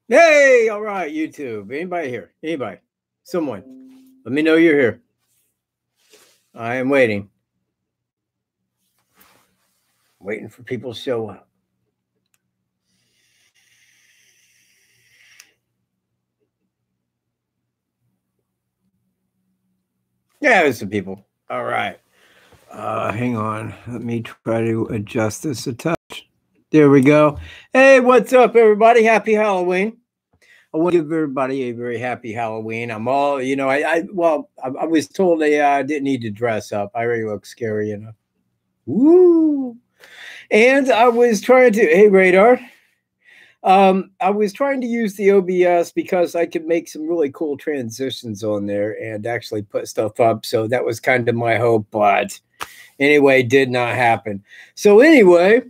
Hey, all right, YouTube. Anybody here? Anybody? Someone. Let me know you're here. I am waiting. Waiting for people to show up. Yeah, there's some people. All right. Hang on. Let me try to adjust this a touch. There we go. Hey, what's up, everybody? Happy Halloween. I want to give everybody a very happy Halloween. I'm all, I was told I didn't need to dress up. I already look scary enough. Woo! And I was trying to, hey, Radar. I was trying to use the OBS because I could make some really cool transitions on there and actually put stuff up. So that was kind of my hope, but anyway, did not happen. So anyway,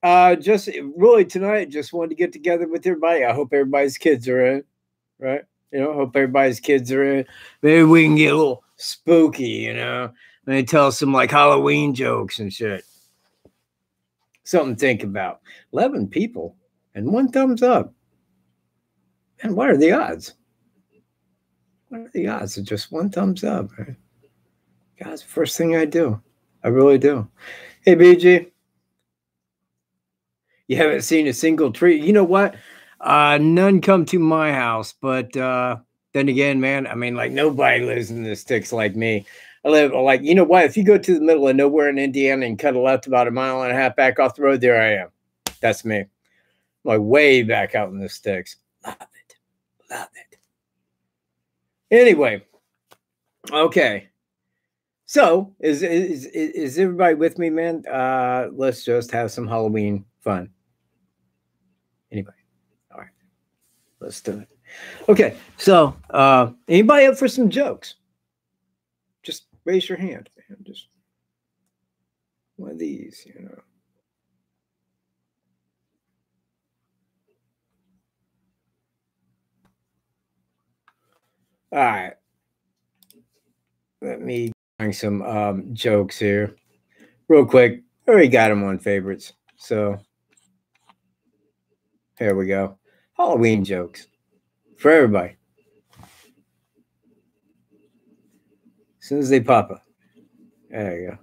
just really tonight, just wanted to get together with everybody. I hope everybody's kids are in, right? Hope everybody's kids are in. Maybe we can get a little spooky, Maybe tell some like Halloween jokes and shit. Something to think about. 11 people and 1 thumbs up. And what are the odds? What are the odds of just 1 thumbs up? Right? God's the first thing I do. I really do. Hey, BG. You haven't seen a single tree. You know what? None come to my house, but then again, man, I mean, like nobody lives in the sticks like me. I live like, you know what? If you go to the middle of nowhere in Indiana and cut a left about 1.5 miles back off the road, there I am. That's me. Like way back out in the sticks. Love it. Love it. Anyway, okay. So is everybody with me, man? Let's just have some Halloween fun. Anybody? All right. Let's do it. Okay. So anybody up for some jokes? Just raise your hand. Just one of these, All right. Let me bring some jokes here. Real quick. I already got them on favorites. So here we go. Halloween jokes for everybody. As soon as they pop up. There you go.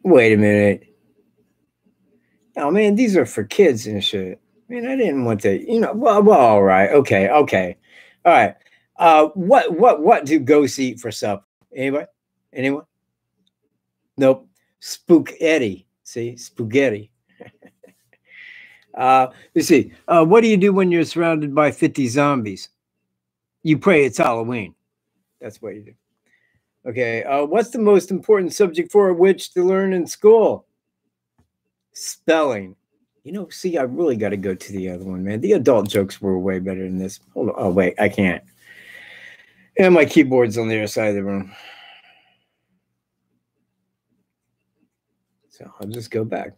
Wait a minute. Oh man, these are for kids and shit. Man, I didn't want to, well, all right. Okay. All right. What do ghosts eat for supper? Anybody? Anyone? Nope. Spaghetti. See, spaghetti. Let's see. What do you do when you're surrounded by 50 zombies? You pray it's Halloween. That's what you do. Okay. What's the most important subject for a witch to learn in school? Spelling. See, I really got to go to the other one, man. The adult jokes were way better than this. Hold on. Oh, wait, I can't. And my keyboard's on the other side of the room. So I'll just go back.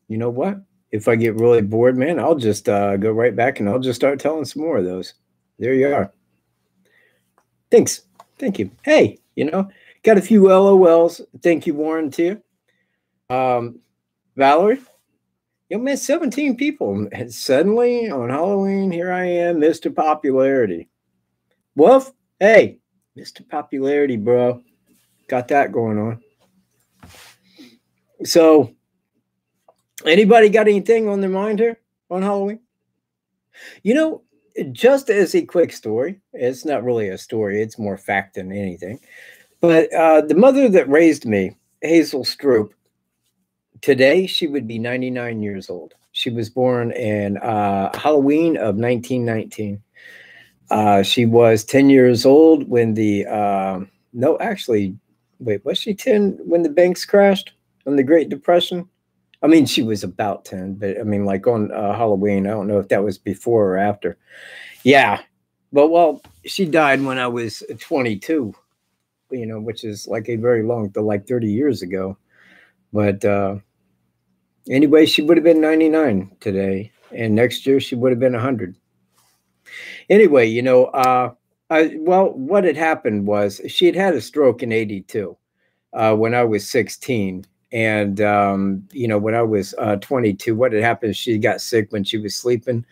You know what? If I get really bored, man, I'll just go right back and I'll just start telling some more of those. There you are. Thanks. Thank you. Hey, got a few LOLs. Thank you, Warren, too. Valerie? Man, 17 people. And suddenly on Halloween, here I am, Mr. Popularity. Wolf? Hey, Mr. Popularity, bro. Got that going on. So, anybody got anything on their mind here on Halloween? Just as a quick story, it's not really a story, it's more fact than anything. But the mother that raised me, Hazel Stroop, today she would be 99 years old. She was born in Halloween of 1919. She was 10 years old when no, actually, wait, was she 10 when the banks crashed on the Great Depression? I mean, she was about 10, but I mean, like on Halloween, I don't know if that was before or after. Yeah. But well, she died when I was 22, which is like a very like 30 years ago. But anyway, she would have been 99 today. And next year she would have been 100. Anyway, what had happened was she had a stroke in 82 when I was 16. And you know, when I was 22, what had happened is she got sick when she was sleeping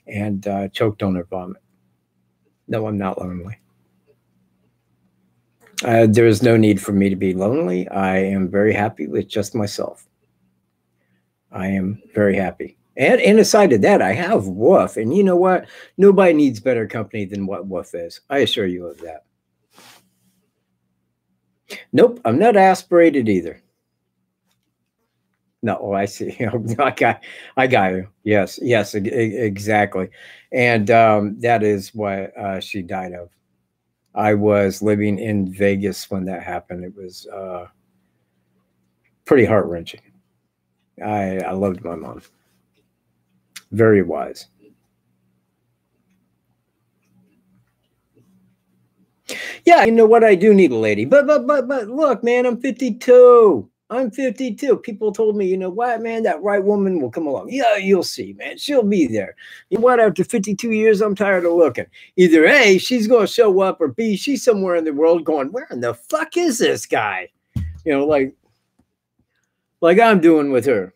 and choked on her vomit. No, I'm not lonely. There is no need for me to be lonely. I am very happy with just myself. I am very happy. And aside of that, I have Woof. And you know what? Nobody needs better company than what Woof is. I assure you of that. Nope, I'm not aspirated either. No, oh, I see. I got you. Yes, yes, exactly. And that is what she died of. I was living in Vegas when that happened. It was pretty heart wrenching. I loved my mom. Very wise. Yeah, you know what? I do need a lady, but look, man, I'm 52. I'm 52. People told me, you know what, man, that right woman will come along. Yeah, you'll see, man. She'll be there. You know what? After 52 years, I'm tired of looking. Either A, she's going to show up, or B, she's somewhere in the world going, where in the fuck is this guy? You know, like I'm doing with her.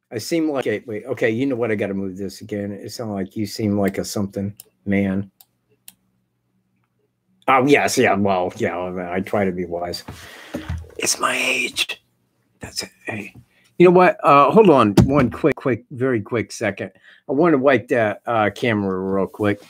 I seem like a wait. Okay, you know what? I got to move this again. It sounds like you seem like a something man. Oh yes, yeah. Well, yeah. I try to be wise. It's my age. That's it. Hey, you know what? Hold on, one very quick second. I want to wipe that camera real quick.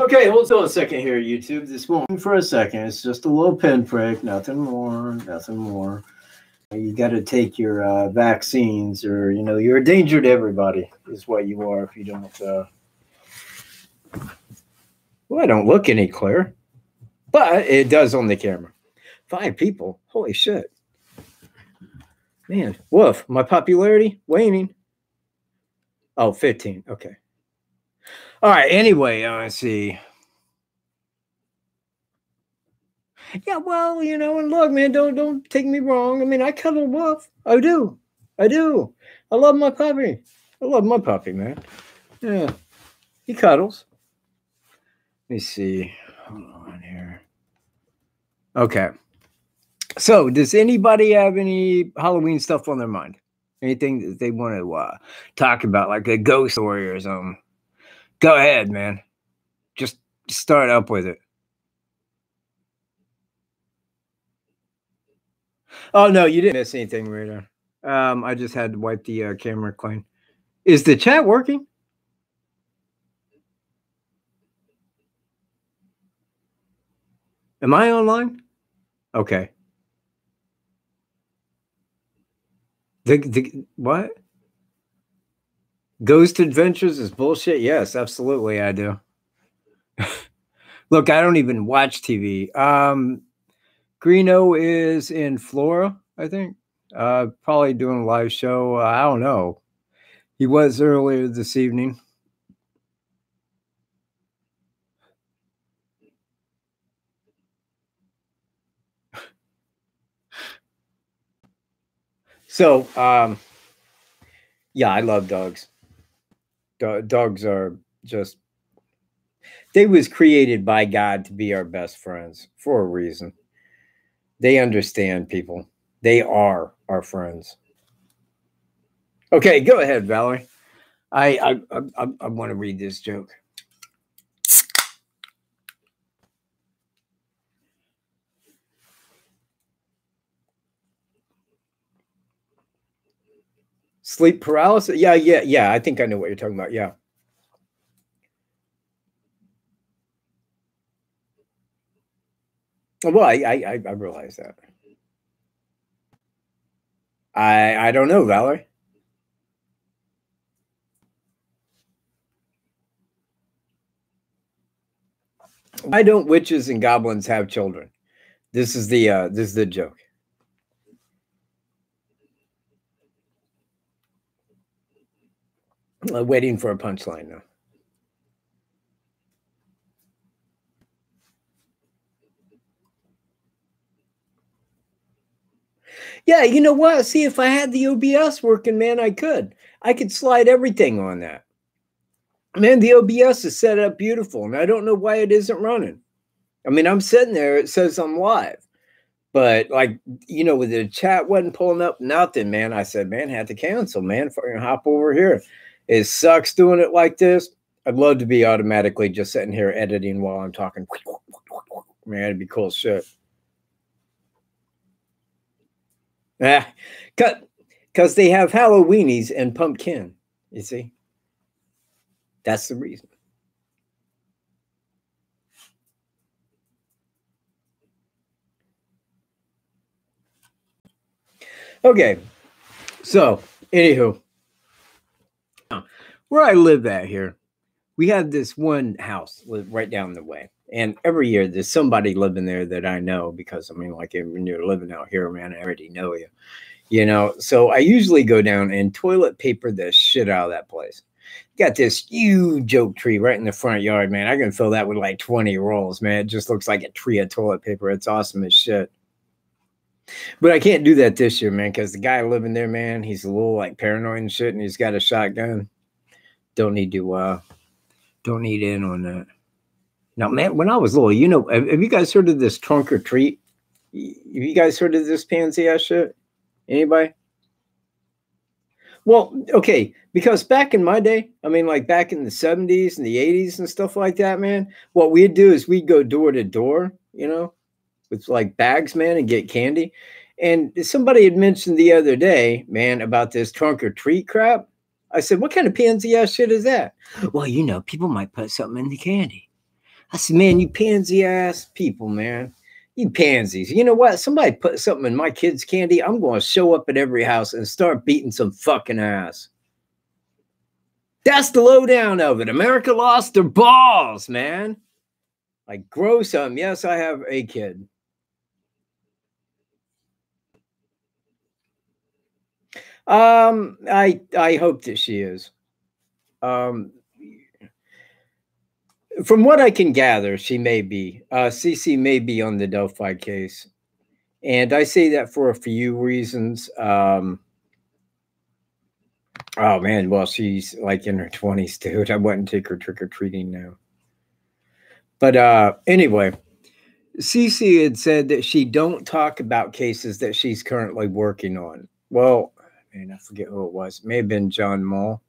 Okay, hold on a second here, YouTube. This won't for a second. It's just a little pinprick, nothing more, nothing more. You got to take your vaccines, or you know, you're a danger to everybody. Is what you are if you don't. Well, I don't look any clearer, but it does on the camera. 5 people. Holy shit, man! Woof. My popularity waning. Oh, 15. Okay. All right. Anyway, let's see. Yeah, well, you know, and look, man, don't take me wrong. I mean, I cuddle Wolf. I do. I do. I love my puppy. I love my puppy, man. Yeah. He cuddles. Let me see. Hold on here. Okay. So, does anybody have any Halloween stuff on their mind? Anything that they want to talk about, like a ghost story or something? Go ahead, man. Just start up with it. Oh no, you didn't miss anything, Rita. I just had to wipe the camera clean. Is the chat working? Am I online? Okay. The what? Ghost Adventures is bullshit. Yes, absolutely, I do. Look, I don't even watch TV. Greeno is in Florida, I think. Probably doing a live show. I don't know. He was earlier this evening. So, yeah, I love dogs. Dogs are just they was created by God to be our best friends for a reason. They understand people. They are our friends. Okay, go ahead, Valerie. I want to read this joke. Sleep paralysis? Yeah. I think I know what you're talking about. Yeah. Well, I realize that. I don't know, Valerie. Why don't witches and goblins have children? This is the joke. Waiting for a punchline now. Yeah, you know what? See, if I had the OBS working, man, I could slide everything on that. Man, the OBS is set up beautiful, and I don't know why it isn't running. I mean, I'm sitting there, it says I'm live, but like, you know, with the chat wasn't pulling up nothing, man. I said, man, had to cancel, man. Fucking hop over here. It sucks doing it like this. I'd love to be automatically just sitting here editing while I'm talking. Man, it'd be cool shit. Yeah, because they have Halloweenies and pumpkin. You see, that's the reason. Okay, so anywho, where I live at here, we have this one house right down the way. And every year there's somebody living there that I know because, I mean, like when you're living out here, man, I already know you, you know? So I usually go down and toilet paper the shit out of that place. Got this huge oak tree right in the front yard, man. I can fill that with like 20 rolls, man. It just looks like a tree of toilet paper. It's awesome as shit. But I can't do that this year, man, because the guy living there, man, he's a little like paranoid and shit, and he's got a shotgun. Don't need in on that. Now, man, when I was little, you know, have you guys heard of this trunk or treat? Have you guys heard of this pansy ass shit? Anybody? Well, okay, because back in my day, I mean, like back in the 70s and the 80s and stuff like that, man, what we'd do is we'd go door to door, you know, with like bags, man, and get candy. And somebody had mentioned the other day, man, about this trunk or treat crap. I said, what kind of pansy ass shit is that? Well, you know, people might put something in the candy. I said, man, you pansy ass people, man. You pansies. You know what? Somebody put something in my kids' candy. I'm going to show up at every house and start beating some fucking ass. That's the lowdown of it. America lost their balls, man. Like, grow some. Yes, I have a kid. I hope that she is. From what I can gather, she may be. CC may be on the Delphi case. And I say that for a few reasons. Oh, man, well, she's like in her 20s, dude. I wouldn't take her trick-or-treating now. But anyway, CC had said that she don't talk about cases that she's currently working on. Well, man, I forget who it was. It may have been John Mull.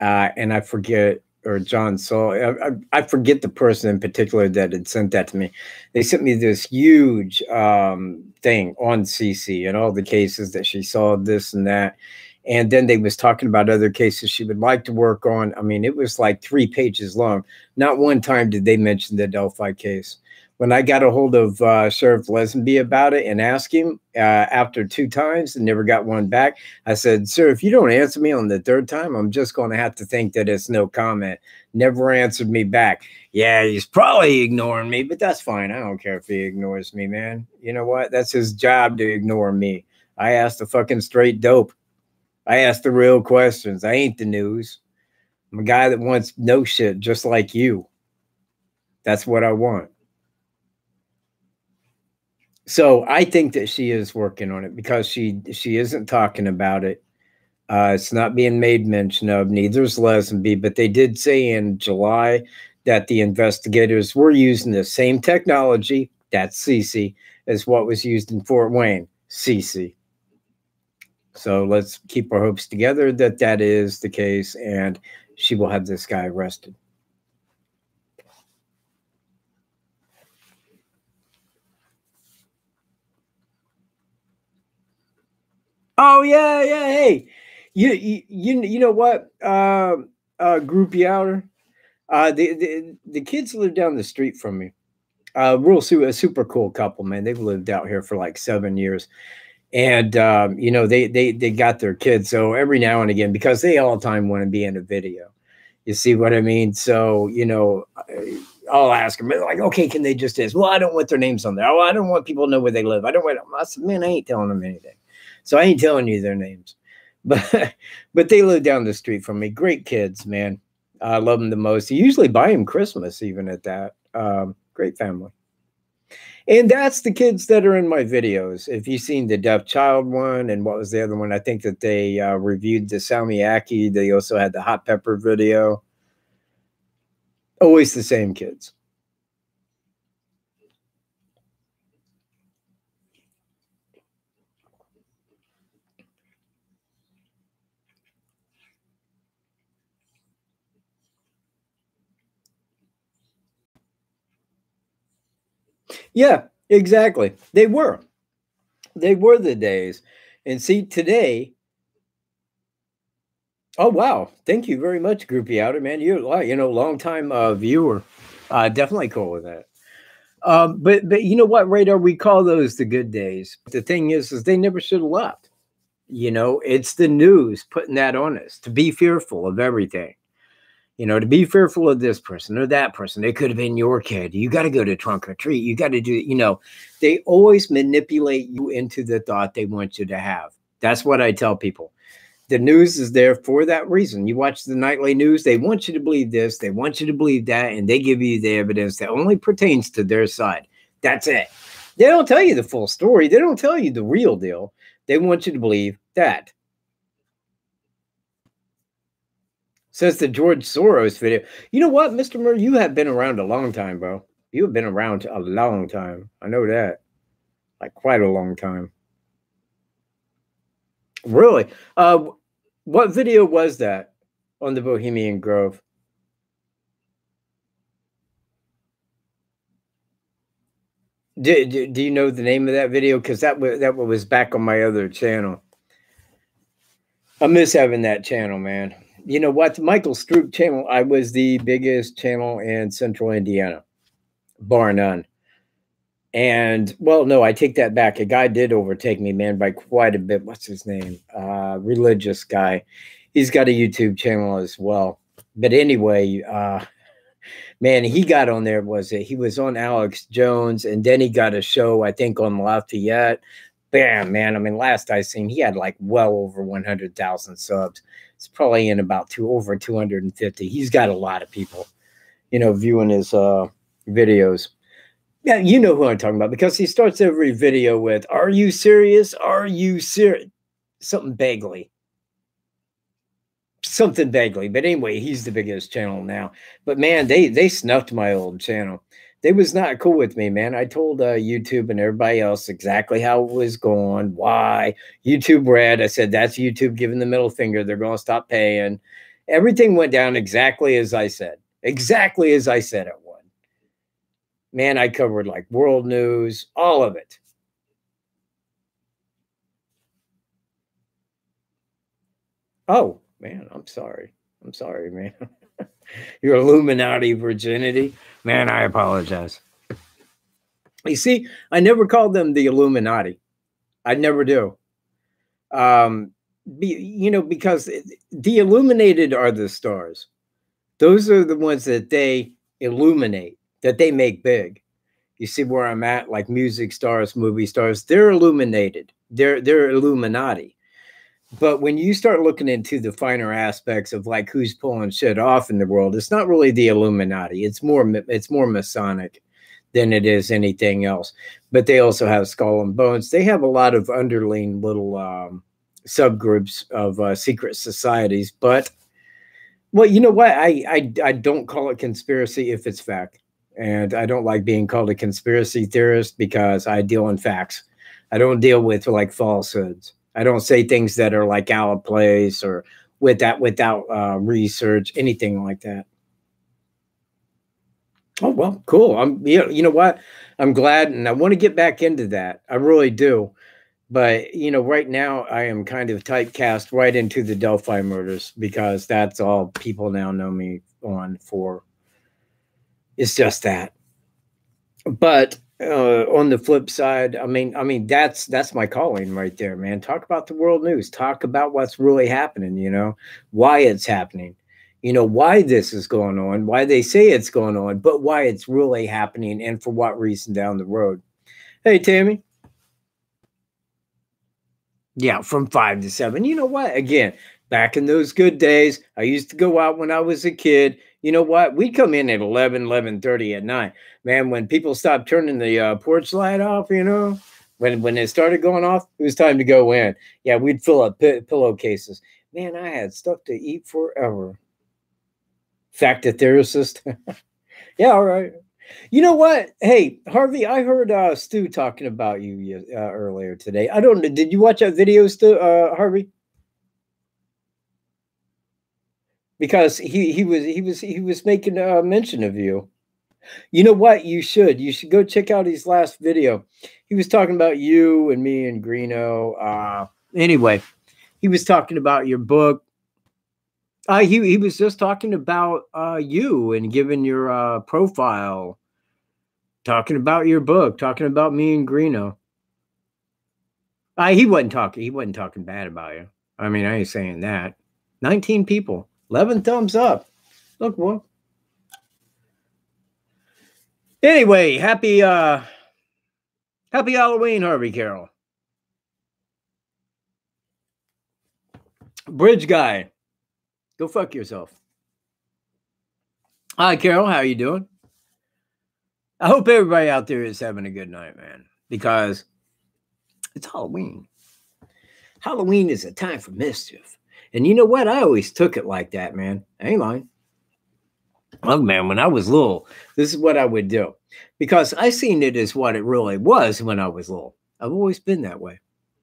And I forget, or John Saul. I forget the person in particular that had sent that to me. They sent me this huge thing on CC and all the cases that she saw, this and that. And then they was talking about other cases she would like to work on. I mean, it was like 3 pages long. Not one time did they mention the Delphi case. When I got a hold of Sheriff Lesenby about it and asked him after 2 times and never got one back, I said, sir, if you don't answer me on the 3rd time, I'm just going to have to think that it's no comment. Never answered me back. Yeah, he's probably ignoring me, but that's fine. I don't care if he ignores me, man. You know what? That's his job to ignore me. I asked the fucking straight dope. I ask the real questions. I ain't the news. I'm a guy that wants no shit just like you. That's what I want. So I think that she is working on it because she isn't talking about it. It's not being made mention of. Neither is Lesenby, but they did say in July that the investigators were using the same technology, that's CC, as what was used in Fort Wayne, CC. So let's keep our hopes together that that is the case, and she will have this guy arrested. Oh yeah, yeah. Hey, you know what? Groupie outer. The kids live down the street from me. A super cool couple, man. They've lived out here for like 7 years. And you know, they got their kids. So every now and again, because they all the time want to be in a video. You see what I mean? So, you know, I'll ask them, like, okay, can they just ask? Well, I don't want their names on there. Oh, I don't want people to know where they live. I don't want. I said, man, I ain't telling them anything. So I ain't telling you their names. But they live down the street from me. Great kids, man. I love them the most. I usually buy them Christmas, even at that. Great family. And that's the kids that are in my videos. If you've seen the deaf child one, and what was the other one? I think that they reviewed the salmiakki. They also had the hot pepper video. Always the same kids. Yeah, exactly. They were. They were the days. And see, today, oh wow, thank you very much, Groupie Outer, man. You're long time viewer. Definitely cool with that. But you know what, Radar? We call those the good days. The thing is they never should have left. It's the news putting that on us to be fearful of everything. To be fearful of this person or that person. It could have been your kid. You got to go to trunk or treat. You got to do, they always manipulate you into the thought they want you to have. That's what I tell people. The news is there for that reason. You watch the nightly news, they want you to believe this, they want you to believe that, and they give you the evidence that only pertains to their side. That's it. They don't tell you the full story. They don't tell you the real deal. They want you to believe that. Says the George Soros video. You know what, Mr. Murray? You have been around a long time, bro. You have been around a long time. I know that. Like quite a long time. Really? What video was that on the Bohemian Grove? Do you know the name of that video? Because that was back on my other channel. I miss having that channel, man. You know what? The Michael Stroop channel, I was the biggest channel in Central Indiana, bar none. And, well, no, I take that back. A guy did overtake me, man, by quite a bit. What's his name? Religious guy. He's got a YouTube channel as well. But anyway, man, he got on there. He was on Alex Jones, and then he got a show, I think, on Lafayette. Bam, man. I mean, last I seen, he had like well over 100,000 subs. It's probably in about over 250. He's got a lot of people, viewing his videos. Yeah, you know who I'm talking about, because he starts every video with, "Are you serious? Are you serious?" Something vaguely. Something vaguely. But anyway, he's the biggest channel now. But man, they snuffed my old channel. They was not cool with me, man. I told YouTube and everybody else exactly how it was going, why. YouTube read. I said, that's YouTube giving the middle finger. They're going to stop paying. Everything went down exactly as I said. Exactly as I said it would. Man, I covered like world news, all of it. Oh, man, I'm sorry. I'm sorry, man. Your Illuminati virginity. Man, I apologize. You see, I never called them the Illuminati. I never do. Because the illuminated are the stars. Those are the ones that they illuminate, that they make big. You see where I'm at? Like music stars, movie stars, they're illuminated. They're Illuminati. But when you start looking into the finer aspects of like who's pulling shit off in the world, it's not really the Illuminati. It's more Masonic than it is anything else. But they also have Skull and Bones. They have a lot of underling little subgroups of secret societies. But, well, you know what? I don't call it conspiracy if it's fact. And I don't like being called a conspiracy theorist because I deal in facts. I don't deal with like falsehoods. I don't say things that are like out of place or without research, anything like that. Oh, well, cool. You know what? I'm glad, and I want to get back into that. I really do. But, right now I am kind of typecast right into the Delphi murders because that's all people now know me on for. It's just that. But on the flip side, I mean that's my calling right there, man. Talk about the world news. Talk about what's really happening. Why it's happening. Why this is going on, why they say it's going on, but why it's really happening and for what reason down the road. Hey, Tammy. Yeah, from 5 to 7. You know what? Again, Back in those good days, I used to go out when I was a kid. You know what? We'd come in at 11:30 at night. Man, when people stopped turning the porch light off, when it started going off, it was time to go in. Yeah, we'd fill up pillowcases. Man, I had stuff to eat forever. Fact theorist. Yeah, all right. You know what? Hey, Harvey, I heard Stu talking about you earlier today. I don't know. Did you watch that video, Stu, Harvey? Because he was making a mention of you. You know what? You should go check out his last video. He was talking about you and me and Greeno. Anyway, he was talking about your book. He was just talking about you and giving your profile, talking about your book, talking about me and Greeno. He wasn't talking. He wasn't talking bad about you. I mean, I ain't saying that. 19 people, 11 thumbs up. Look, well. Anyway, happy Halloween, Harvey Carroll. Bridge guy, go fuck yourself. Hi, Carol. How you doing? I hope everybody out there is having a good night, man, because it's Halloween. Halloween is a time for mischief. And you know what? I always took it like that, man. I ain't lying. Oh, man, when I was little, this is what I would do. Because I seen it as what it really was when I was little. I've always been that way.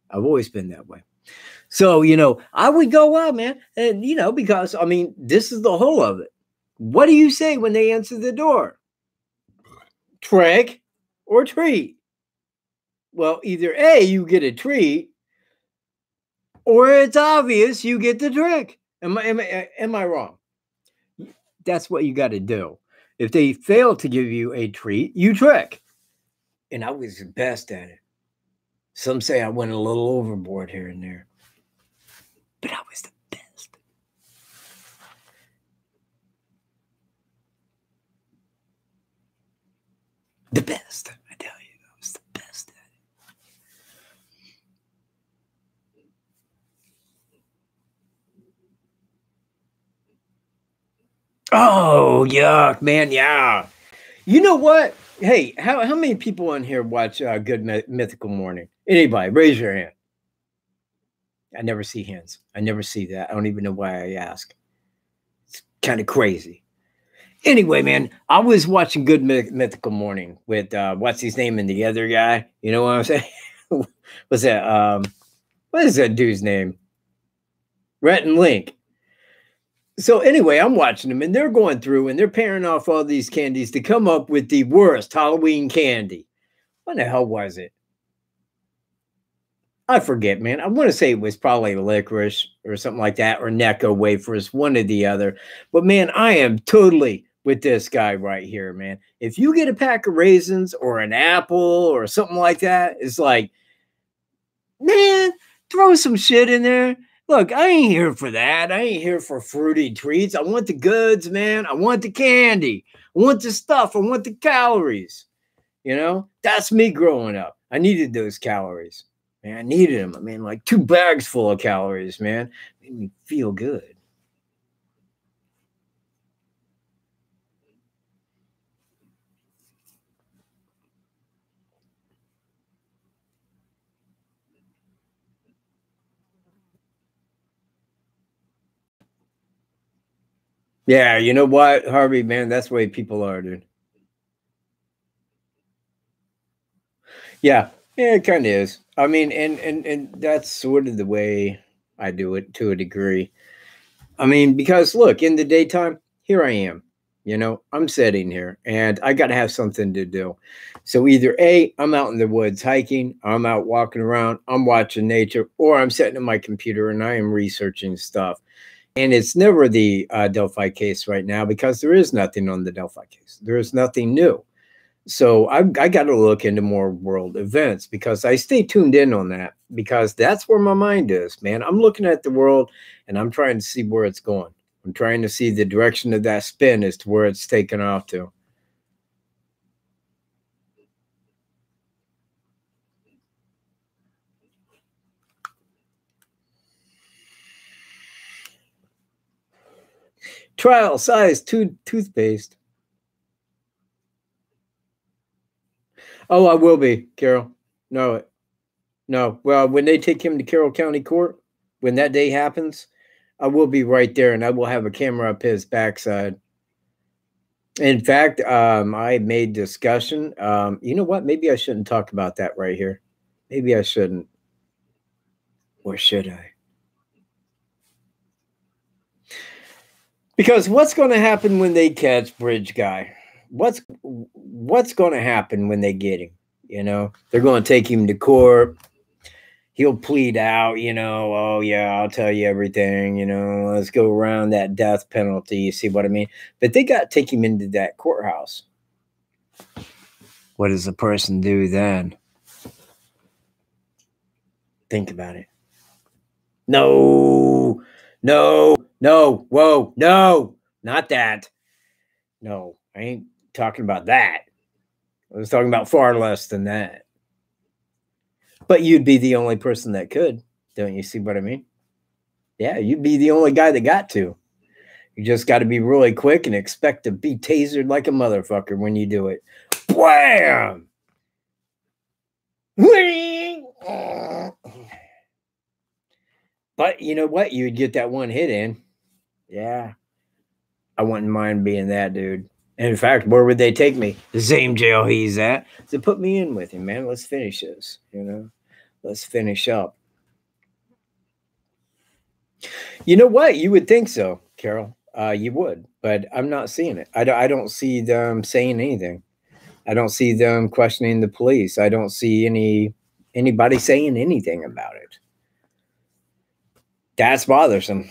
I've always been that way. So, I would go out, man. And, because, I mean, this is the whole of it. What do you say when they answer the door? Trick or treat? Well, either A, you get a treat, or it's obvious you get the trick. Am I wrong? That's what you got to do. If they fail to give you a treat, you trick. And I was the best at it. Some say I went a little overboard here and there, but I was the best. The best, I tell you, I was the best at it. Oh, yuck, man, yeah. You know what? Hey, how many people in here watch Good Mythical Morning? Anybody, raise your hand. I never see hands. I never see that. I don't even know why I ask. It's kind of crazy. Anyway, man, I was watching Good Mythical Morning with what's his name and the other guy. You know what I'm saying? What's that? What is that dude's name? Rhett and Link. So anyway, I'm watching them and they're going through and they're pairing off all these candies to come up with the worst Halloween candy. What the hell was it? I forget, man. I want to say it was probably licorice or something like that, or Necco wafers, one or the other. But man, I am totally with this guy right here, man. If you get a pack of raisins or an apple or something like that, it's like, man, throw some shit in there. Look, I ain't here for that. I ain't here for fruity treats. I want the goods, man. I want the candy. I want the stuff. I want the calories. That's me growing up. I needed those calories. Man, I needed them. I mean, like 2 bags full of calories, man. Made me feel good. Yeah, you know what, Harvey, man, that's the way people are, dude. Yeah, yeah, it kind of is. I mean, and that's sort of the way I do it to a degree. I mean, because look, in the daytime, here I am. I'm sitting here and I got to have something to do. So either A, I'm out in the woods hiking, I'm out walking around, I'm watching nature, or I'm sitting at my computer and I am researching stuff. And it's never the Delphi case right now because there is nothing on the Delphi case. There is nothing new. So I got to look into more world events because I stay tuned in on that because that's where my mind is, man. I'm looking at the world and I'm trying to see where it's going. I'm trying to see the direction of that spin as to where it's taken off to. Trial size toothpaste. Oh, I will be, Carol. No, no. Well, when they take him to Carroll County Court, when that day happens, I will be right there, and I will have a camera up his backside. In fact, I made discussion. You know what? Maybe I shouldn't talk about that right here. Maybe I shouldn't. Or should I? Because what's going to happen when they catch Bridge Guy? What's going to happen when they get him? You know, they're going to take him to court. He'll plead out, you know, oh, yeah, I'll tell you everything, you know, let's go around that death penalty. You see what I mean? But they got to take him into that courthouse. What does the person do then? Think about it. No, no, no, whoa, no, not that. No, I ain't talking about that. I was talking about far less than that. But you'd be the only person that could. Don't you see what I mean? Yeah, you'd be the only guy that got to. You just got to be really quick and expect to be tasered like a motherfucker when you do it. Wham! But you know what? You'd get that one hit in. Yeah. I wouldn't mind being that dude. And in fact, where would they take me? The same jail he's at. So put me in with him, man. Let's finish this, you know? Let's finish up. You know what? You would think so, Carol. You would, but I'm not seeing it. I don't see them saying anything. I don't see them questioning the police. I don't see anybody saying anything about it. That's bothersome.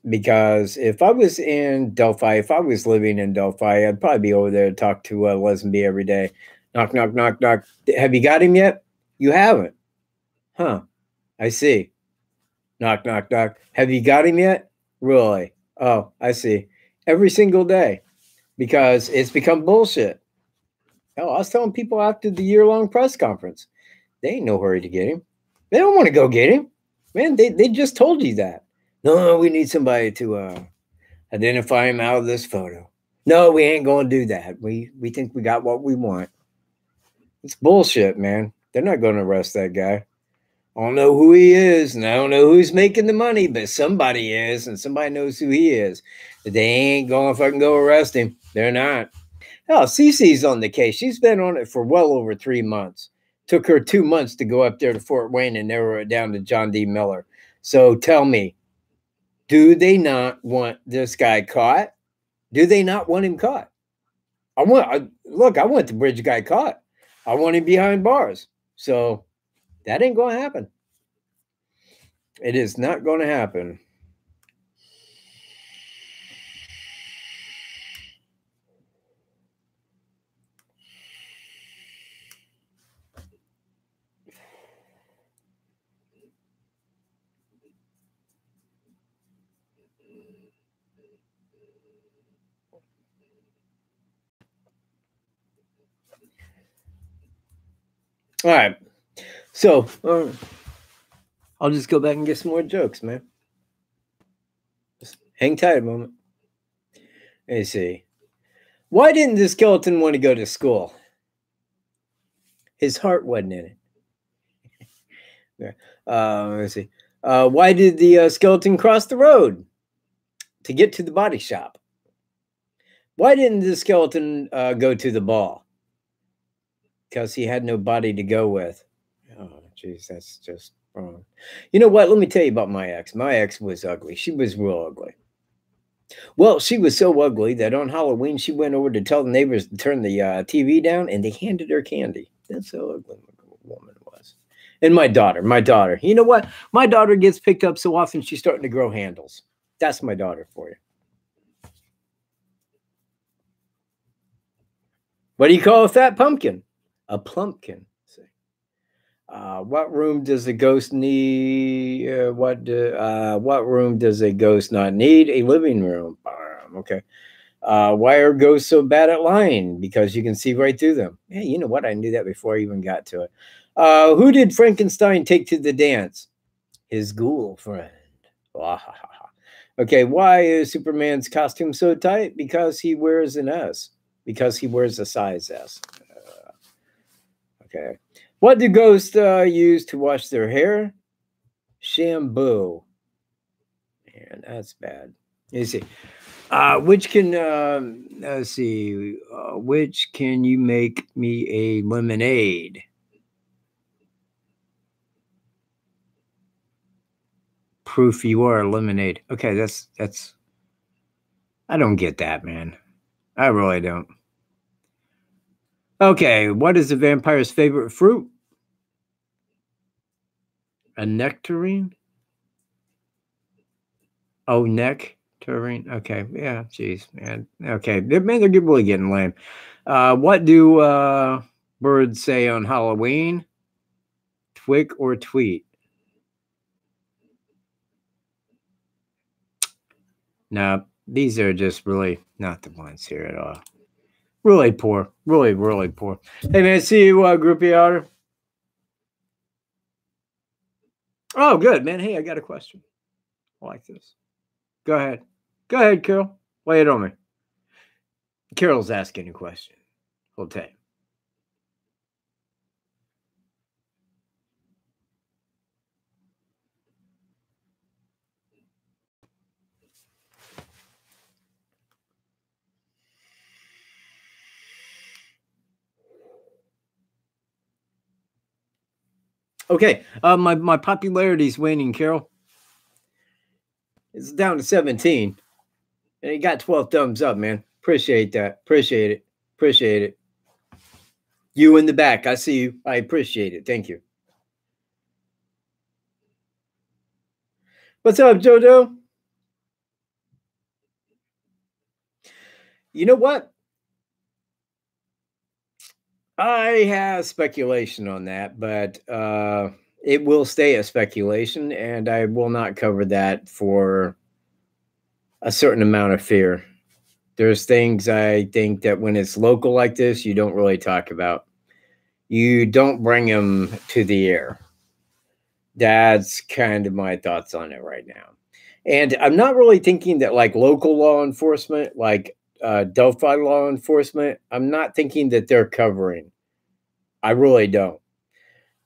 Because if I was in Delphi, if I was living in Delphi, I'd probably be over there to talk to Leslie every day. Knock, knock, knock, knock. Have you got him yet? You haven't. Huh. I see. Knock, knock, knock. Have you got him yet? Really? Oh, I see. Every single day. Because it's become bullshit. Hell, I was telling people after the year-long press conference, they ain't no hurry to get him. They don't want to go get him. Man, they just told you that. No, we need somebody to identify him out of this photo. No, we ain't going to do that. We think we got what we want. It's bullshit, man. They're not going to arrest that guy. I don't know who he is, and I don't know who's making the money, but somebody is, and somebody knows who he is. But they ain't going to fucking go arrest him. They're not. Hell, Cece's on the case. She's been on it for well over 3 months. Took her 2 months to go up there to Fort Wayne and narrow it down to John D. Miller. So tell me, do they not want this guy caught? Do they not want him caught? I want the Bridge guy caught. I want him behind bars. So that ain't going to happen. It is not going to happen. All right. So I'll just go back and get some more jokes, man. Just hang tight a moment. Let me see. Why didn't the skeleton want to go to school? His heart wasn't in it. Let's see. Why did the skeleton cross the road? To get to the body shop. Why didn't the skeleton go to the ball? Because he had no body to go with. Oh, geez, that's just wrong. You know what? Let me tell you about my ex. My ex was ugly. She was real ugly. Well, she was so ugly that on Halloween, she went over to tell the neighbors to turn the TV down, and they handed her candy. That's how ugly the woman was. And my daughter. You know what? My daughter gets picked up so often, she's starting to grow handles. That's my daughter for you. What do you call a fat pumpkin? A plumpkin. What room does a ghost need? What room does a ghost not need? A living room. Okay. Why are ghosts so bad at lying? Because you can see right through them. Hey, you know what? I knew that before I even got to it. Who did Frankenstein take to the dance? His ghoul friend. Okay, why is Superman's costume so tight? Because he wears an S. Because he wears a size S. Okay. What do ghosts use to wash their hair? Shampoo. Man, that's bad. You see, which can let's see, which can you make me a lemonade? Proof you are a lemonade. Okay, that's. I don't get that, man. I really don't. Okay, what is a vampire's favorite fruit? A nectarine? Oh, nectarine. Okay, yeah, jeez, man. Okay, man, they're really getting lame. What do birds say on Halloween? Twig or tweet? No, these are just really not the ones here at all. Really poor. Really, really poor. Hey, man, see you, groupie outer. Oh, good, man. Hey, I got a question. I like this. Go ahead. Go ahead, Carol. Lay it on me. Carol's asking a question. Hold tight. Okay, my popularity is waning, Carol. It's down to 17. And you got 12 thumbs up, man. Appreciate that. Appreciate it. Appreciate it. You in the back. I see you. I appreciate it. Thank you. What's up, Jojo? You know what? I have speculation on that, but it will stay a speculation, and I will not cover that for a certain amount of fear. There's things I think that when it's local like this, you don't really talk about. You don't bring them to the air. That's kind of my thoughts on it right now. And I'm not really thinking that like local law enforcement, like Delphi law enforcement, I'm not thinking that they're covering. I really don't.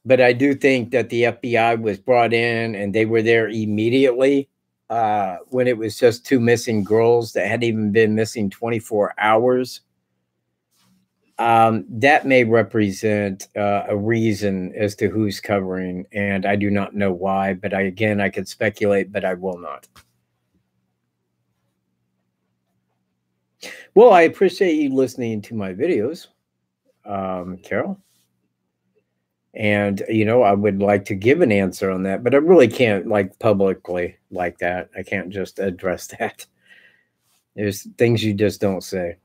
But I do think that the FBI was brought in and they were there immediately when it was just two missing girls that hadn't even been missing 24 hours. That may represent a reason as to who's covering, and I do not know why. But I could speculate, but I will not. Well, I appreciate you listening to my videos, Carol. And I would like to give an answer on that, but I really can't like publicly like that. I can't just address that. There's things you just don't say.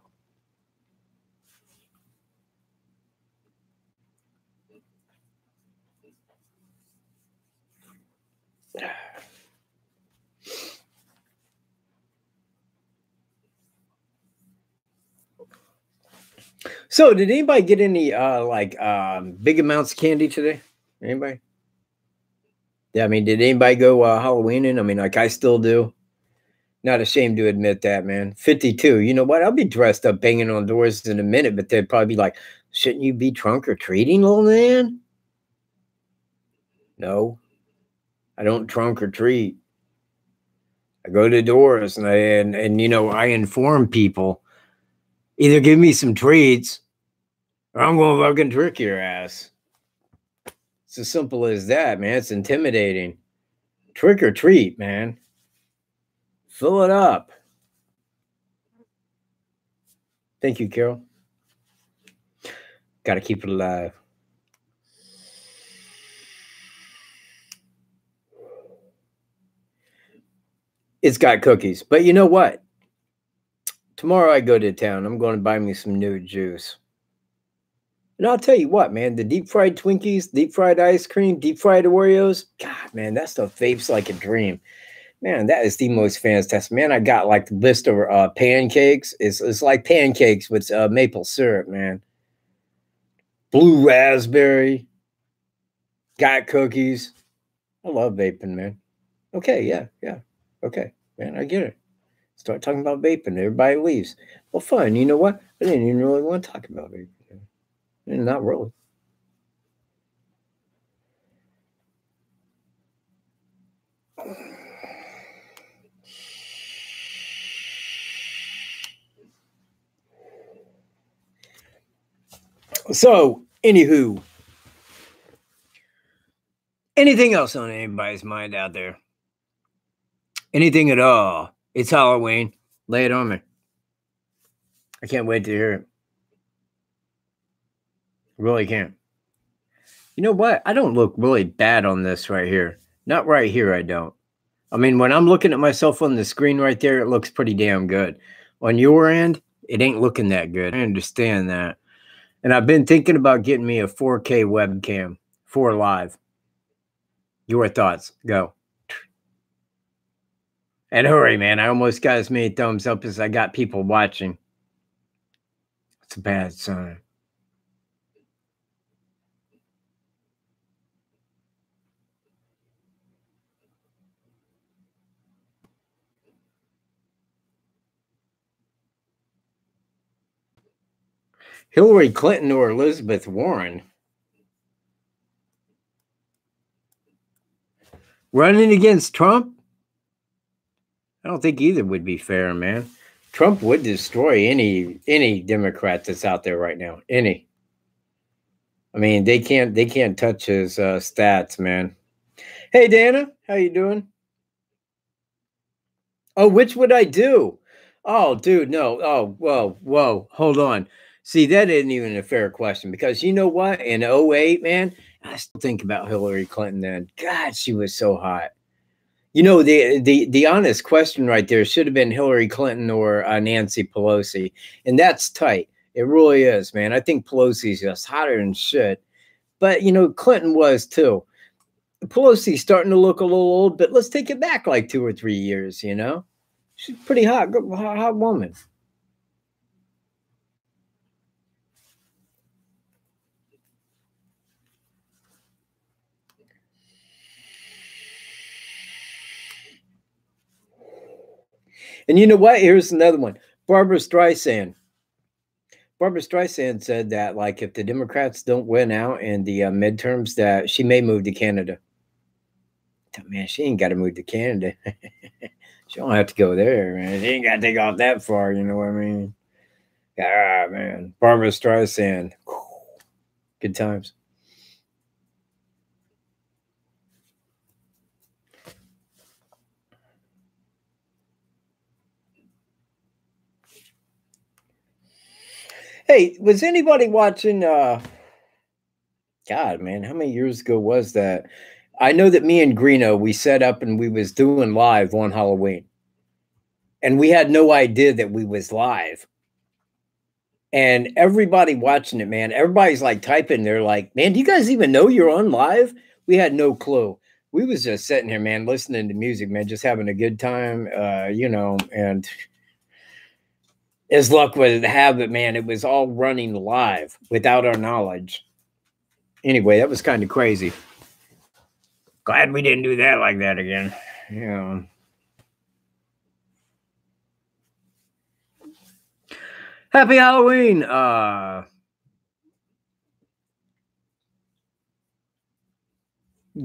So, did anybody get any big amounts of candy today? Anybody? Yeah, I mean, did anybody go Halloweening? I mean, like I still do. Not ashamed to admit that, man. 52. You know what? I'll be dressed up banging on doors in a minute, but they'd probably be like, shouldn't you be trunk or treating, little man? No, I don't trunk or treat. I go to doors and I inform people, either give me some treats or I'm going to fucking trick your ass. It's as simple as that, man. It's intimidating. Trick or treat, man. Fill it up. Thank you, Carol. Got to keep it alive. It's got cookies. But you know what? Tomorrow I go to town. I'm going to buy me some new juice. And I'll tell you what, man, the deep fried Twinkies, deep fried ice cream, deep fried Oreos, God, man, that stuff vapes like a dream. Man, that is the most fantastic. Man, I got like the list of pancakes. It's like pancakes with maple syrup, man. Blue raspberry. Got cookies. I love vaping, man. Okay, yeah. Okay. man. I get it. Start talking about vaping. Everybody leaves. Well, fine. You know what? I didn't even really want to talk about vaping. Not really. So, anywho, anything else on anybody's mind out there? Anything at all? It's Halloween. Lay it on me. I can't wait to hear it. Really can't. You know what? I don't look really bad on this right here. Not right here, I don't. I mean, when I'm looking at myself on the screen right there, it looks pretty damn good. On your end, it ain't looking that good. I understand that. And I've been thinking about getting me a 4K webcam for live. Your thoughts? Go. And hurry, man. I almost got as many thumbs up as I got people watching. It's a bad sign. Hillary Clinton or Elizabeth Warren? Running against Trump? I don't think either would be fair, man. Trump would destroy any Democrat that's out there right now. Any. I mean, they can't touch his stats, man. Hey, Dana, how you doing? Oh, which would I do? Oh, dude, no. Oh, whoa, hold on. See, that isn't even a fair question because you know what? In 08, man, I still think about Hillary Clinton then. God, she was so hot. You know, the honest question right there should have been Hillary Clinton or Nancy Pelosi, and that's tight. It really is, man. I think Pelosi's just hotter than shit. But, you know, Clinton was too. Pelosi's starting to look a little old, but let's take it back like 2 or 3 years, you know? She's pretty hot, hot woman. And you know what? Here's another one. Barbara Streisand. Barbara Streisand said that, like, if the Democrats don't win out in the midterms, that she may move to Canada. Man, she ain't got to move to Canada. She don't have to go there, man. She ain't got to take off that far, you know what I mean? Ah, man. Barbara Streisand. Good times. Hey, was anybody watching God, man, how many years ago was that? I know that me and Greeno, we set up and we was doing live on Halloween. And we had no idea that we was live. And everybody watching it, man, everybody's like typing. They're like, man, do you guys even know you're on live? We had no clue. We was just sitting here, man, listening to music, man, just having a good time, you know, and as luck would have it, man, it was all running live without our knowledge. Anyway, that was kind of crazy. Glad we didn't do that like that again. Yeah. Happy Halloween.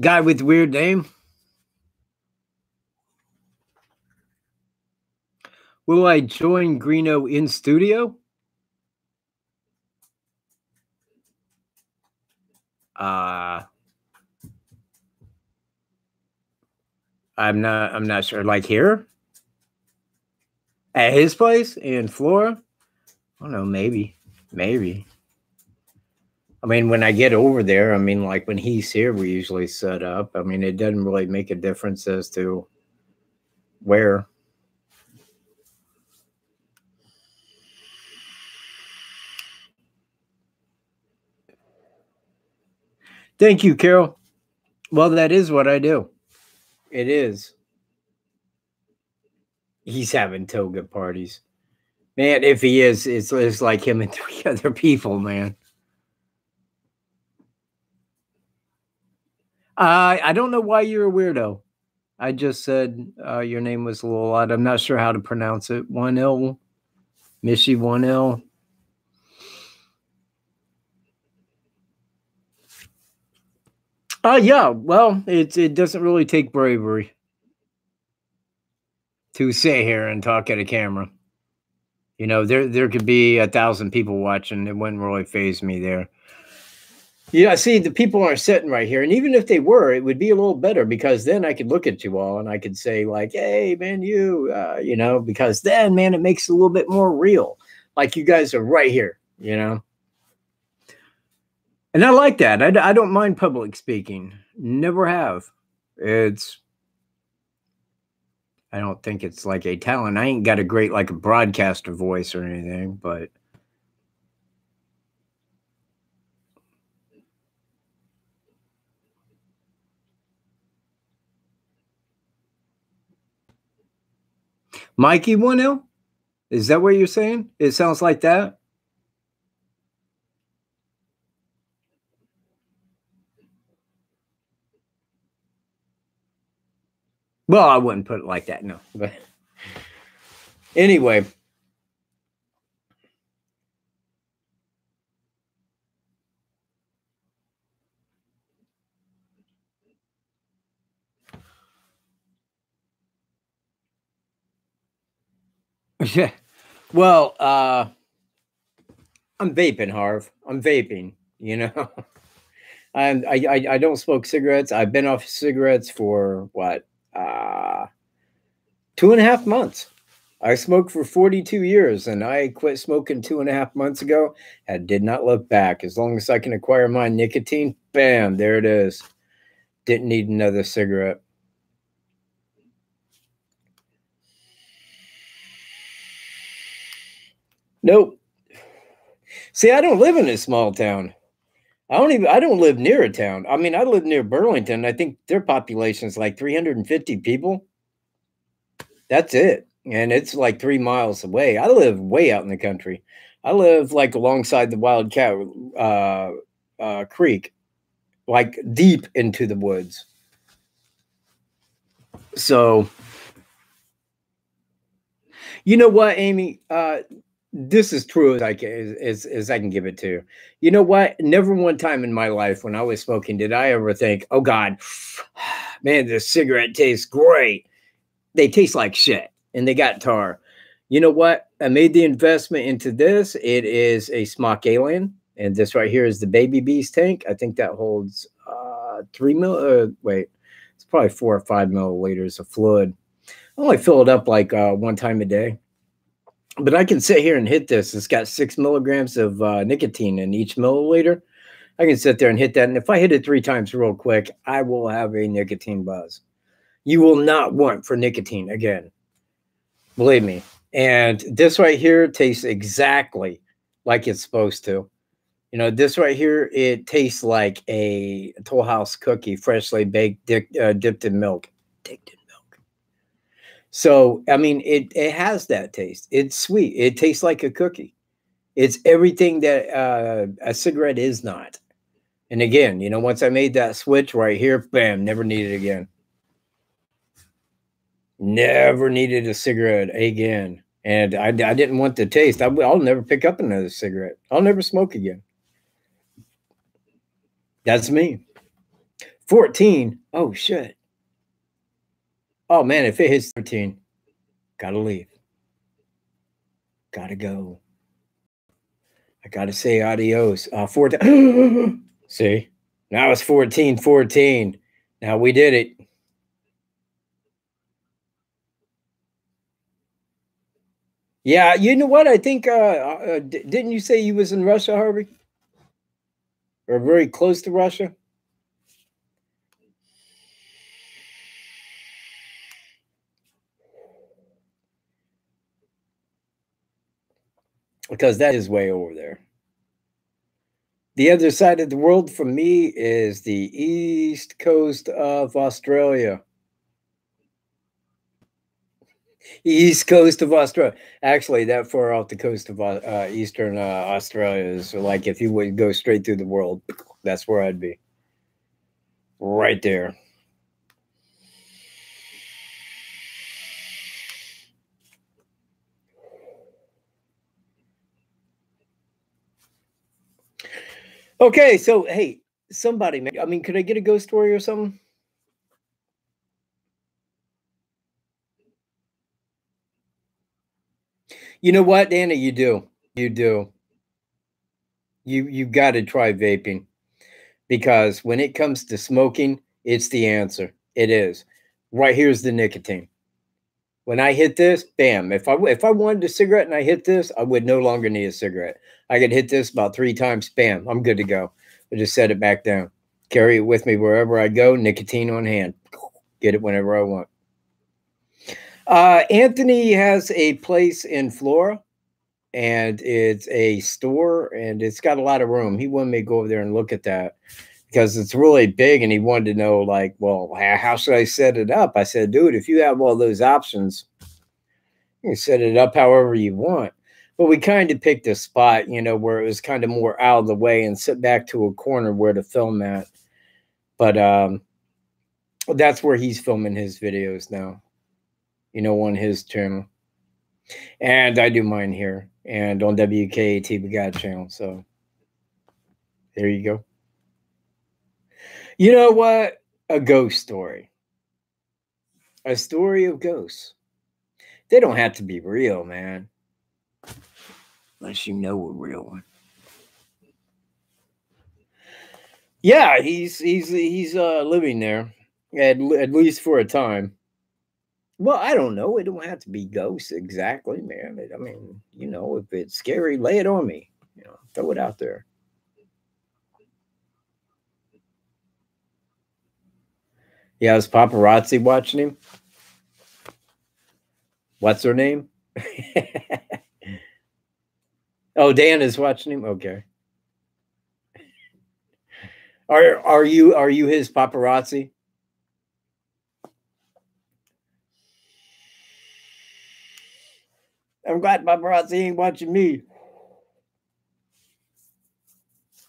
Guy with weird name. Will I join Greeno in studio? I'm not sure. Like here? At his place in Florida? I don't know, maybe. I mean, when I get over there, I mean, like when he's here, we usually set up. I mean, it doesn't really make a difference as to where. Thank you, Carol. Well, that is what I do. It is. He's having toga parties. Man, if he is, it's like him and 3 other people, man. I don't know why you're a weirdo. I just said your name was a little odd. I'm not sure how to pronounce it. 1L, Mishi 1L. Yeah. Well, it doesn't really take bravery to sit here and talk at a camera. You know, there could be 1,000 people watching. It wouldn't really phase me there. Yeah, see, the people aren't sitting right here, and even if they were, it would be a little better because then I could look at you all and I could say like, "Hey, man, you know," because then, man, it makes it a little bit more real. Like you guys are right here, you know. And I like that. I don't mind public speaking. Never have. It's I don't think it's like a talent. I ain't got a great like a broadcaster voice or anything, but Mikey 1L? Is that what you're saying? It sounds like that. Well, I wouldn't put it like that, no. But anyway, yeah. Well, I'm vaping, Harv. I'm vaping, you know. I don't smoke cigarettes. I've been off cigarettes for what? 2.5 months. I smoked for 42 years and I quit smoking 2.5 months ago. I did not look back. As long as I can acquire my nicotine, bam, there it is. Didn't need another cigarette. Nope. See, I don't live in a small town. I don't live near a town. I mean, I live near Burlington. I think their population is like 350 people. That's it. And it's like 3 miles away. I live way out in the country. I live like alongside the Wildcat Creek, like deep into the woods. So, you know what, Amy? This is true as I can as I can give it to you. You know what? Never one time in my life when I was smoking did I ever think, "Oh God, man, this cigarette tastes great." They taste like shit, and they got tar. You know what? I made the investment into this. It is a Smock Alien, and this right here is the Baby Beast tank. I think that holds 3 mil. Wait, it's probably 4 or 5 milliliters of fluid. I only fill it up like one time a day. But I can sit here and hit this. It's got 6 milligrams of nicotine in each milliliter. I can sit there and hit that. And if I hit it 3 times real quick, I will have a nicotine buzz. You will not want for nicotine again. Believe me. And this right here tastes exactly like it's supposed to. You know, this right here, it tastes like a Toll House cookie, freshly baked, dipped in milk. Dipped in milk. So, I mean, it has that taste. It's sweet. It tastes like a cookie. It's everything that a cigarette is not. And again, you know, once I made that switch right here, bam, never need it again. Never needed a cigarette again. And I didn't want the taste. I'll never pick up another cigarette. I'll never smoke again. That's me. 14. Oh, shit. Oh, man, if it hits 13, gotta leave. Gotta go. I gotta say adios. 14. See? Now it's 14, 14. Now we did it. Yeah, you know what? I think, didn't you say you was in Russia, Harvey? Or very close to Russia? Because that is way over there. The other side of the world from me is the east coast of Australia. East coast of Australia. Actually, that far off the coast of eastern Australia is like if you would go straight through the world, that's where I'd be. Right there. Okay, so hey, somebody, man. I mean, could I get a ghost story or something? You know what, Danny? You do. You do. You got to try vaping because when it comes to smoking, it's the answer. It is. Right here's the nicotine. When I hit this, bam. If I wanted a cigarette and I hit this, I would no longer need a cigarette. I could hit this about 3 times, bam. I'm good to go. I just set it back down. Carry it with me wherever I go. Nicotine on hand. Get it whenever I want. Anthony has a place in Flora, and it's a store, and it's got a lot of room. He wanted me to go over there and look at that because it's really big, and he wanted to know, like, well, how should I set it up? I said, dude, if you have all those options, you can set it up however you want. But we kind of picked a spot, where it was kind of more out of the way and sit back to a corner where to film at. But that's where he's filming his videos now, on his channel. And I do mine here. And on WKAT, we got a channel. So there you go. You know what? A ghost story. A story of ghosts. They don't have to be real, man. Unless you know a real one. Yeah, he's living there at least for a time. Well, I don't know. It don't have to be ghosts exactly, man. I mean, if it's scary, lay it on me. Throw it out there. Yeah, is paparazzi watching him? What's her name? Oh, Dan is watching him. Okay. Are you his paparazzi? I'm glad paparazzi ain't watching me.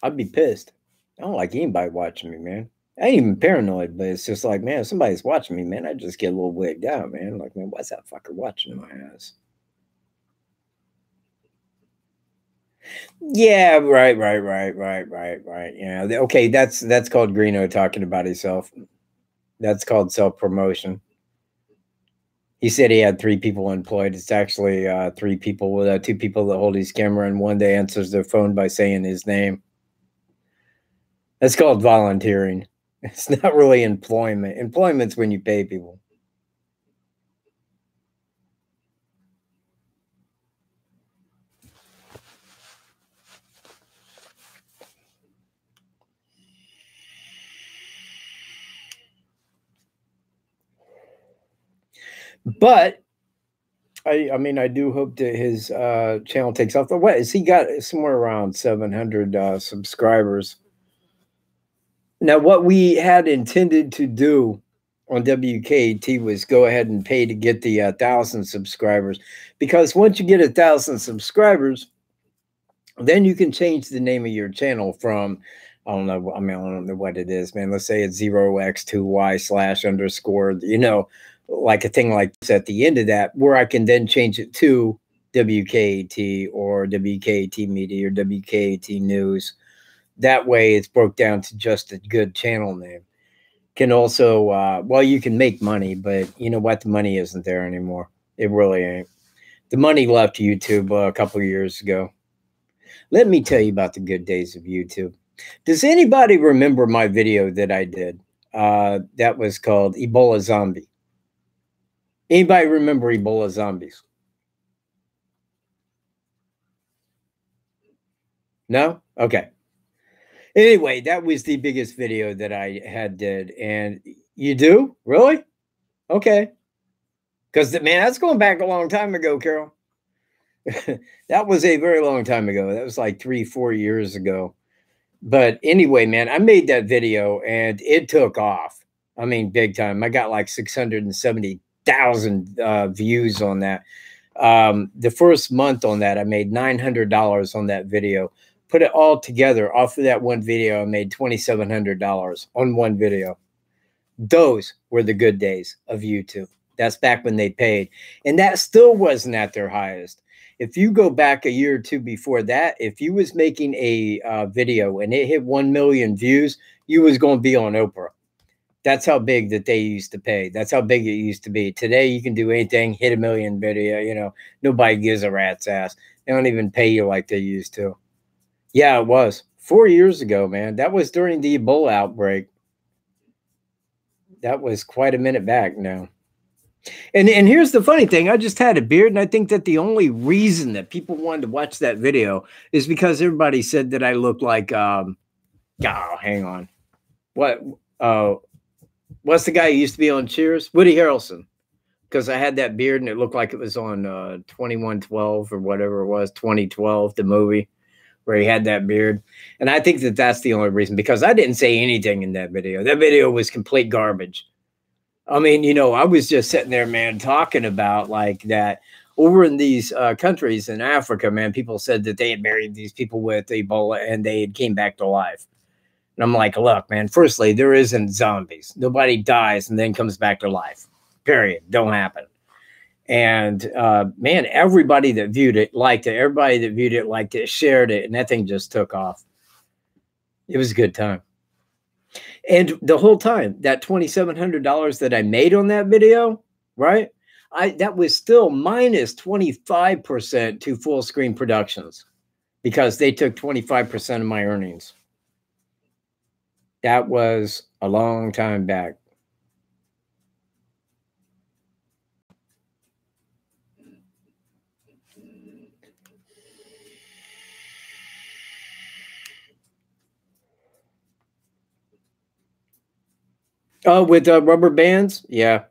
I'd be pissed. I don't like anybody watching me, man. I ain't even paranoid, but it's just like, man, if somebody's watching me, man, I just get a little wigged out, man. Like, man, what's that fucker watching my ass? Yeah, right. Yeah, okay, that's called Greeno talking about himself. That's called self promotion. He said he had 3 people employed. It's actually 3 people with 2 people that hold his camera, and one that answers their phone by saying his name. That's called volunteering. It's not really employment. Employment's when you pay people. But I mean, I do hope that his channel takes off. What is he got? Somewhere around 700 subscribers. Now, what we had intended to do on WKT was go ahead and pay to get the 1,000 subscribers, because once you get 1,000 subscribers, then you can change the name of your channel from, I don't know. I mean, I don't know what it is, man. Let's say it's 0x2y/_, like a thing like this at the end of that, where I can then change it to WKT or WKT Media or WKT News. That way it's broke down to just a good channel name. Can also, well, you can make money, but you know what? The money isn't there anymore. It really ain't. The money left YouTube a couple of years ago. Let me tell you about the good days of YouTube. Does anybody remember my video that I did? That was called Ebola Zombie. Anybody remember Ebola zombies? No? Okay. Anyway, that was the biggest video that I had did. And you do? Really? Okay. Because, man, that's going back a long time ago, Carol. That was a very long time ago. That was like 3-4 years ago. But anyway, man, I made that video and it took off. I mean, big time. I got like 670,000 views on that. The first month on that, I made $900 on that video. Put it all together off of that one video, I made $2,700 on one video. Those were the good days of YouTube. That's back when they paid. And that still wasn't at their highest. If you go back a year or two before that, if you was making a video and it hit 1 million views, you was going to be on Oprah. That's how big that they used to pay. That's how big it used to be. Today, you can do anything, hit a million video. You know, nobody gives a rat's ass. They don't even pay you like they used to. Yeah, it was 4 years ago, man. That was during the Ebola outbreak. That was quite a minute back now. And here's the funny thing. I just had a beard, and I think that the only reason that people wanted to watch that video is because everybody said that I looked like oh, hang on. What's the guy who used to be on Cheers? Woody Harrelson. Because I had that beard and it looked like it was on 2112 or whatever it was, 2012, the movie where he had that beard. And I think that that's the only reason, because I didn't say anything in that video. That video was complete garbage. I mean, you know, I was just sitting there, man, talking about like that over in these countries in Africa, man, people said that they had buried these people with Ebola and they had came back to life. And I'm like, look, man, firstly, there isn't zombies. Nobody dies and then comes back to life. Period. Don't happen. And man, everybody that viewed it liked it. Everybody that viewed it liked it, shared it, and that thing just took off. It was a good time. And the whole time, that $2,700 that I made on that video, right? That was still minus 25% to Full Screen Productions, because they took 25% of my earnings. That was a long time back. Oh, with rubber bands? Yeah.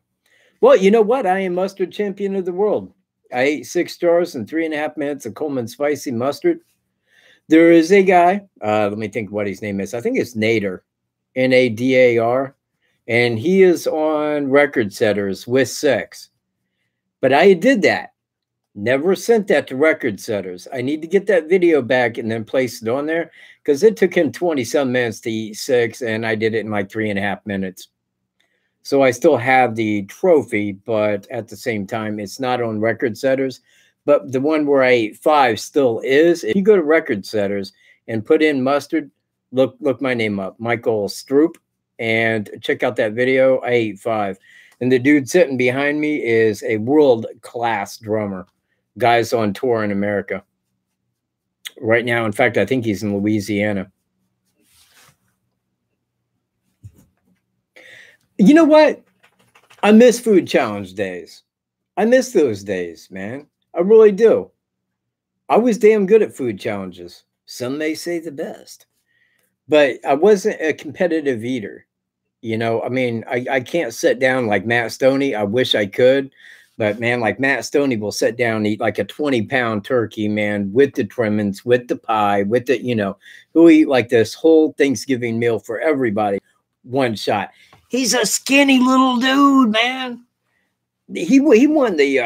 Well, you know what? I am mustard champion of the world. I ate 6 jars in 3.5 minutes of Coleman spicy mustard. There is a guy, let me think what his name is. I think it's Nader, Nadar, and he is on Record Setters with 6. But I did that. Never sent that to Record Setters. I need to get that video back and then place it on there, because it took him 20-some minutes to eat 6, and I did it in like 3.5 minutes. So I still have the trophy, but at the same time, it's not on Record Setters. But the one where I ate 5 still is. If you go to Record Setters and put in mustard, look my name up, Michael Stroop, and check out that video. I ate 5. And the dude sitting behind me is a world-class drummer. Guy's on tour in America right now. In fact, I think he's in Louisiana. You know what? I miss food challenge days. I miss those days, man. I really do. I was damn good at food challenges. Some may say the best. But I wasn't a competitive eater. You know, I mean, I can't sit down like Matt Stoney. I wish I could. But, man, like Matt Stoney will sit down and eat like a 20-pound turkey, man, with the trimmings, with the pie, with the, you know, he'll eat like this whole Thanksgiving meal for everybody. One shot. He's a skinny little dude, man. He won the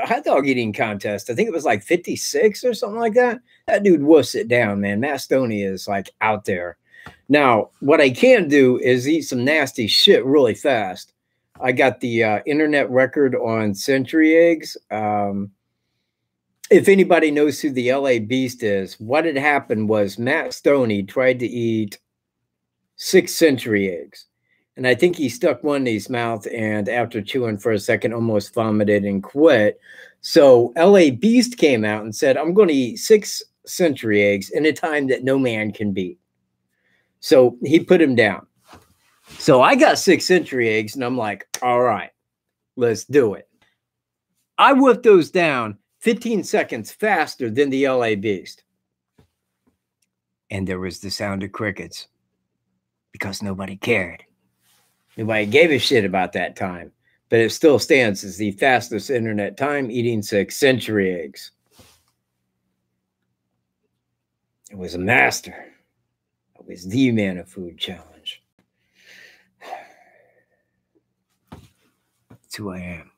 hot dog eating contest. I think it was like 56 or something like that. That dude wussed it down, man. Matt Stoney is like out there. Now, what I can do is eat some nasty shit really fast. I got the internet record on century eggs. If anybody knows who the LA Beast is, what had happened was Matt Stoney tried to eat 6 century eggs. And I think he stuck one in his mouth and after chewing for a second, almost vomited and quit. So LA Beast came out and said, I'm going to eat 6 century eggs in a time that no man can beat. So he put him down. So I got 6 century eggs and I'm like, all right, let's do it. I whipped those down 15 seconds faster than the LA Beast. And there was the sound of crickets because nobody cared. Nobody gave a shit about that time, but it still stands as the fastest internet time eating 6 century eggs. It was a master. It was the man of food challenge. That's who I am.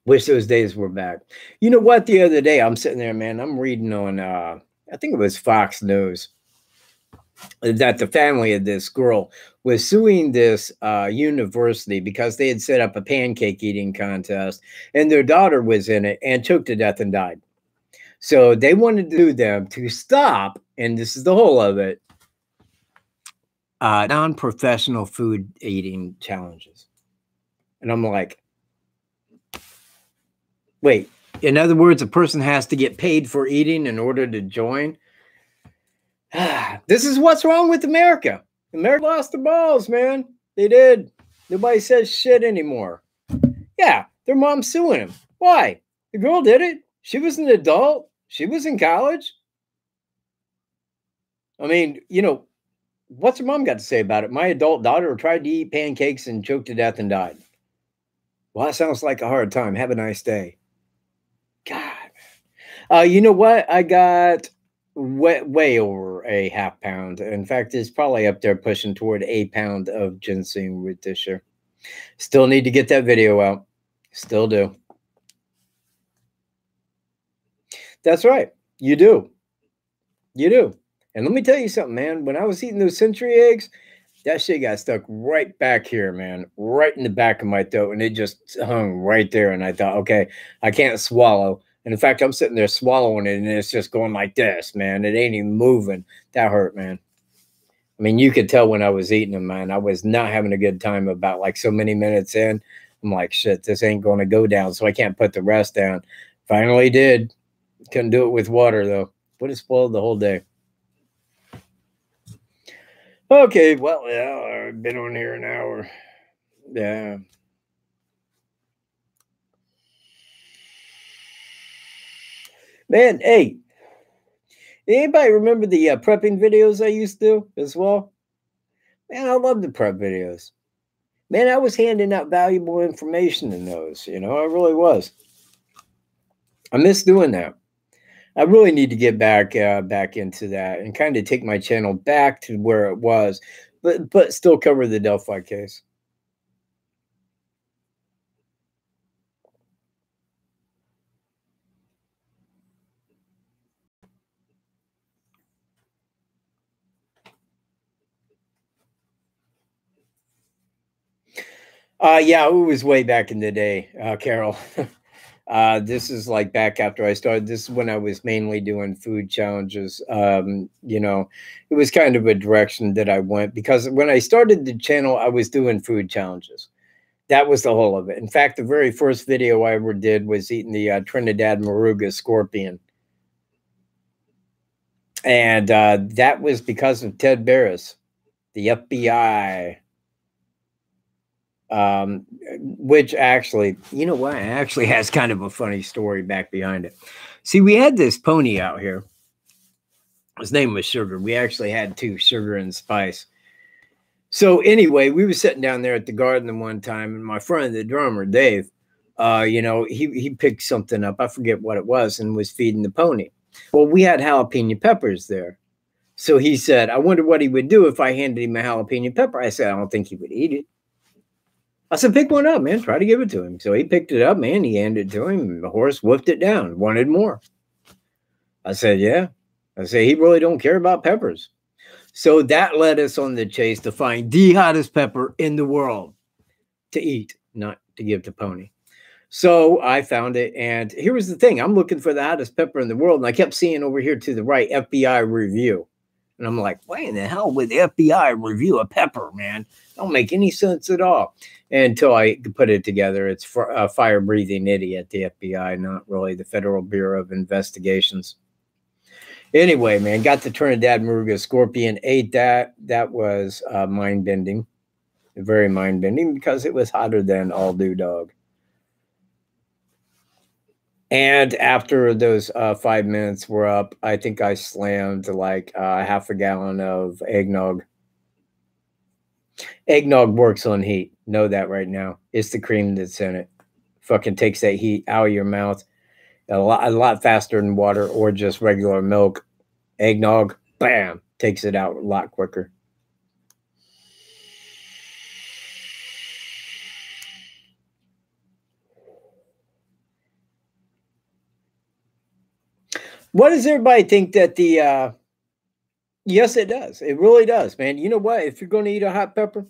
Wish those days were back. You know what? The other day, I'm sitting there, man. I'm reading on, I think it was Fox News. that the family of this girl was suing this university because they had set up a pancake eating contest and their daughter was in it and choked to death and died. So they wanted to do them to stop, and this is the whole of it, non-professional food eating challenges. And I'm like, wait, in other words, a person has to get paid for eating in order to join? This is what's wrong with America. America lost their balls, man. They did. Nobody says shit anymore. Yeah, their mom's suing him. Why? The girl did it. She was an adult. She was in college. I mean, you know, what's her mom got to say about it? My adult daughter tried to eat pancakes and choked to death and died. Well, that sounds like a hard time. Have a nice day. God. You know what? I got way over a half pound. In fact, it's probably up there pushing toward a pound of ginseng root this year. Still need to get that video out. Still do. That's right. You do. You do. And let me tell you something, man. When I was eating those century eggs, that shit got stuck right back here, man. Right in the back of my throat. And it just hung right there. And I thought, okay, I can't swallow. And in fact, I'm sitting there swallowing it, and it's just going like this, man. It ain't even moving. That hurt, man. I mean, you could tell when I was eating them, man. I was not having a good time about like so many minutes in. I'm like, shit, this ain't going to go down, so I can't put the rest down. Finally did. Couldn't do it with water, though. Would have spoiled the whole day. Okay, well, yeah, I've been on here an hour. Yeah. Man, hey, anybody remember the prepping videos I used to do as well? Man, I love the prep videos. Man, I was handing out valuable information in those, you know, I really was. I miss doing that. I really need to get back into that and kind of take my channel back to where it was, but still cover the Delphi case. Yeah, it was way back in the day, Carol. This is like back after I started. This is when I was mainly doing food challenges. You know, it was kind of a direction that I went because when I started the channel, I was doing food challenges. That was the whole of it. In fact, the very first video I ever did was eating the Trinidad Moruga scorpion. And that was because of Ted Barris, the FBI. Which actually, you know what, actually has kind of a funny story back behind it. See, we had this pony out here. His name was Sugar. We actually had two, Sugar and Spice. So anyway, we were sitting down there at the garden one time, and my friend, the drummer, Dave, you know, he picked something up. I forget what it was, and was feeding the pony. Well, we had jalapeno peppers there. So he said, I wonder what he would do if I handed him a jalapeno pepper. I said, I don't think he would eat it. I said, pick one up, man. Try to give it to him. So he picked it up, man. He handed it to him. The horse wolfed it down, wanted more. I said, yeah. I said, he really don't care about peppers. So that led us on the chase to find the hottest pepper in the world to eat, not to give to Pony. So I found it. And here was the thing. I'm looking for the hottest pepper in the world. And I kept seeing over here to the right, FBI review. And I'm like, why in the hell would the FBI review a pepper, man? Don't make any sense at all. Until I put it together. It's for a fire-breathing idiot, the FBI, not really the Federal Bureau of Investigations. Anyway, man, got the Trinidad Moruga scorpion, ate that. That was mind-bending, very mind-bending, because it was hotter than all do dog. And after those 5 minutes were up, I think I slammed like half a gallon of eggnog. Eggnog works on heat. Know that right now. It's the cream that's in it. Fucking takes that heat out of your mouth a lot faster than water or just regular milk. Eggnog, bam, takes it out a lot quicker. What does everybody think that the Yes, it does. It really does, man. You know what? If you're going to eat a hot pepper,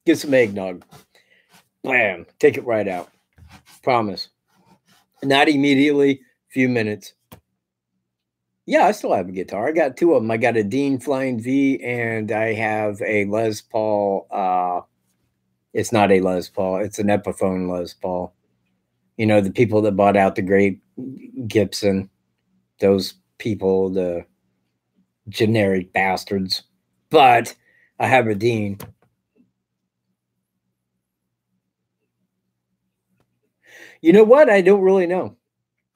get some eggnog. Blam. Take it right out. Promise. Not immediately. Few minutes. Yeah, I still have a guitar. I got two of them. I got a Dean Flying V, and I have a Les Paul. It's not a Les Paul. It's an Epiphone Les Paul. You know, the people that bought out the great Gibson, those people, the generic bastards. But I have a Dean. You know what? I don't really know.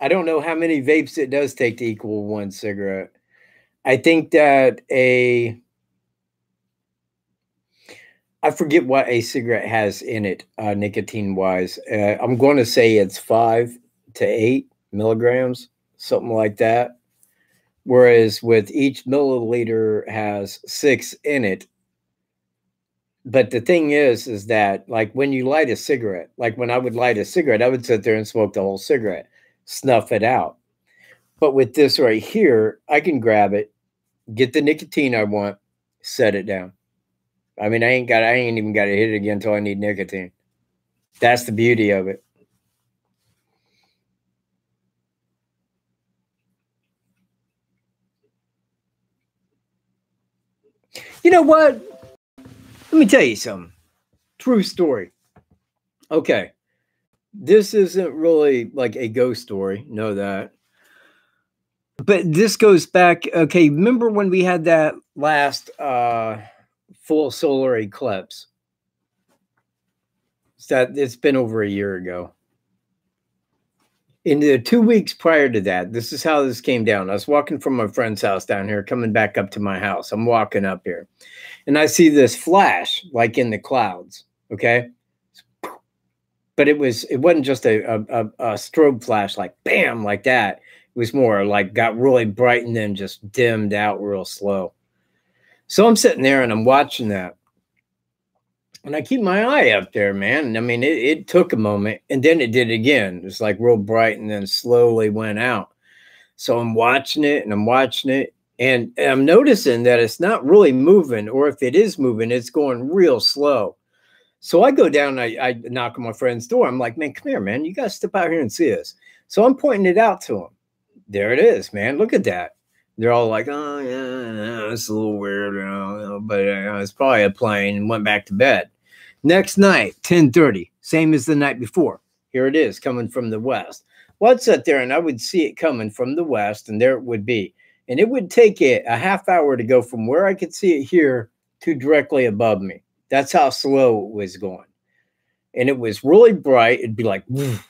I don't know how many vapes it does take to equal one cigarette. I think that I forget what a cigarette has in it, nicotine wise. I'm going to say it's 5 to 8 milligrams, something like that. Whereas with each milliliter has 6 in it. But the thing is that like when you light a cigarette, like when I would light a cigarette, I would sit there and smoke the whole cigarette, snuff it out. But with this right here, I can grab it, get the nicotine I want, set it down. I mean, I ain't even got to hit it again until I need nicotine. That's the beauty of it. You know what? Let me tell you something. True story. Okay. This isn't really like a ghost story. Know that. But this goes back. Okay. Remember when we had that last full solar eclipse? It's been over a year ago. In the 2 weeks prior to that, this is how this came down. I was walking from my friend's house down here, coming back up to my house. I'm walking up here, and I see this flash like in the clouds. Okay, but it wasn't just a strobe flash like bam like that. It was more like got really bright and then just dimmed out real slow. So I'm sitting there and I'm watching that. And I keep my eye up there, man. I mean, it took a moment and then it did again. It's like real bright and then slowly went out. So I'm watching it and I'm watching it. And I'm noticing that it's not really moving, or if it is moving, it's going real slow. So I go down, I knock on my friend's door. I'm like, man, come here, man. You got to step out here and see this. So I'm pointing it out to him. There it is, man. Look at that. They're all like, oh, yeah, it's a little weird, but it's probably a plane, and went back to bed. Next night, 10:30, same as the night before. Here it is coming from the west. Well, I'd sit there and I would see it coming from the west, and there it would be. And it would take it a half hour to go from where I could see it here to directly above me. That's how slow it was going. And it was really bright. It'd be like, woof,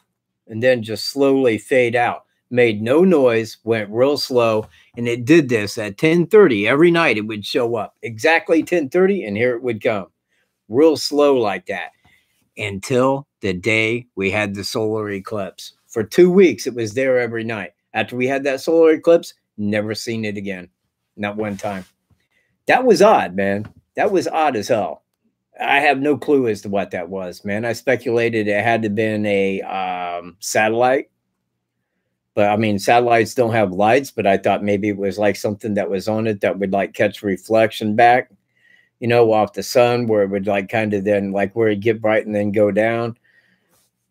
and then just slowly fade out. Made no noise, went real slow, and it did this at 10:30 every night. It would show up exactly 10:30, and here it would come, real slow like that, until the day we had the solar eclipse. For 2 weeks, it was there every night. After we had that solar eclipse, never seen it again, not one time. That was odd, man. That was odd as hell. I have no clue as to what that was, man. I speculated it had to have been a satellite. But I mean, satellites don't have lights, but I thought maybe it was like something that was on it that would like catch reflection back, you know, off the sun, where it would like kind of then like where it get bright and then go down.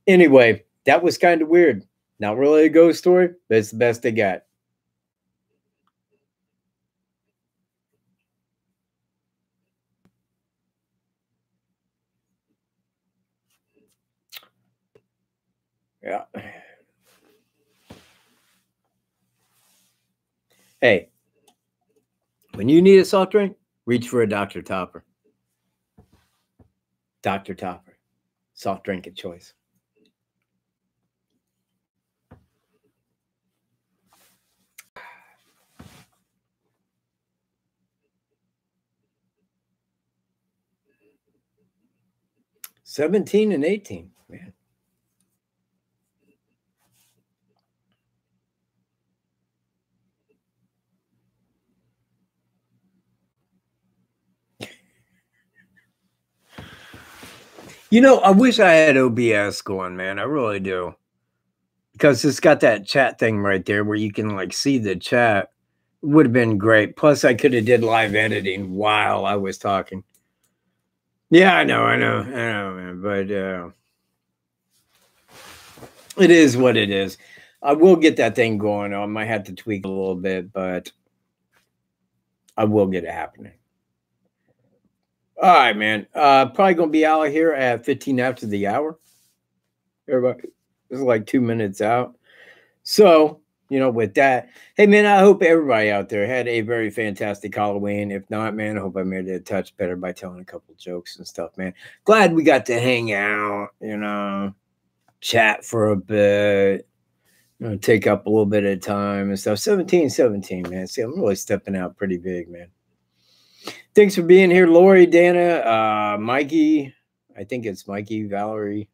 Anyway, that was kind of weird. Not really a ghost story, but it's the best they got. Yeah. Hey, when you need a soft drink, reach for a Dr. Topper. Dr. Topper, soft drink of choice. $17 and $18, man. You know, I wish I had OBS going, man. I really do. Because it's got that chat thing right there where you can like see the chat. Would have been great. Plus, I could have did live editing while I was talking. Yeah, I know, man. But it is what it is. I will get that thing going. I might have to tweak a little bit, but I will get it happening. All right, man. Probably gonna be out here at 15 after the hour. Everybody, this is like 2 minutes out. So, with that, hey man, I hope everybody out there had a very fantastic Halloween. If not, man, I hope I made it a touch better by telling a couple jokes and stuff, man. Glad we got to hang out, chat for a bit, take up a little bit of time and stuff. 17, man. See, I'm really stepping out pretty big, man. Thanks for being here, Lori, Dana, Mikey. I think it's Mikey, Valerie,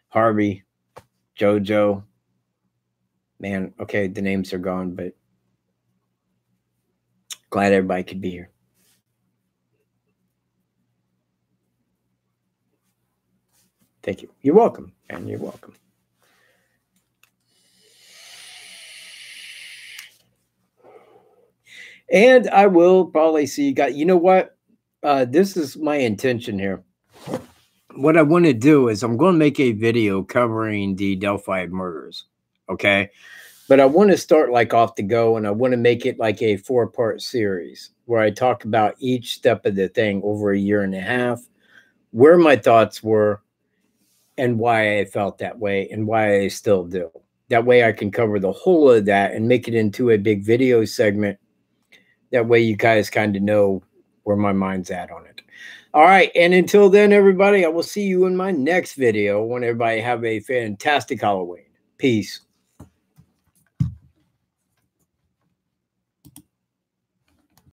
Harvey, Jojo. Man, okay, the names are gone, but glad everybody could be here. Thank you. You're welcome, and you're welcome. And I will probably see you guys. You know what? This is my intention here. What I want to do is I'm going to make a video covering the Delphi murders. Okay. But I want to start like off the go, and I want to make it like a 4-part series where I talk about each step of the thing over a year and a half, where my thoughts were, and why I felt that way, and why I still do. That way I can cover the whole of that and make it into a big video segment. That way you guys kind of know where my mind's at on it. All right. And until then, everybody, I will see you in my next video. I want everybody to have a fantastic Halloween. Peace.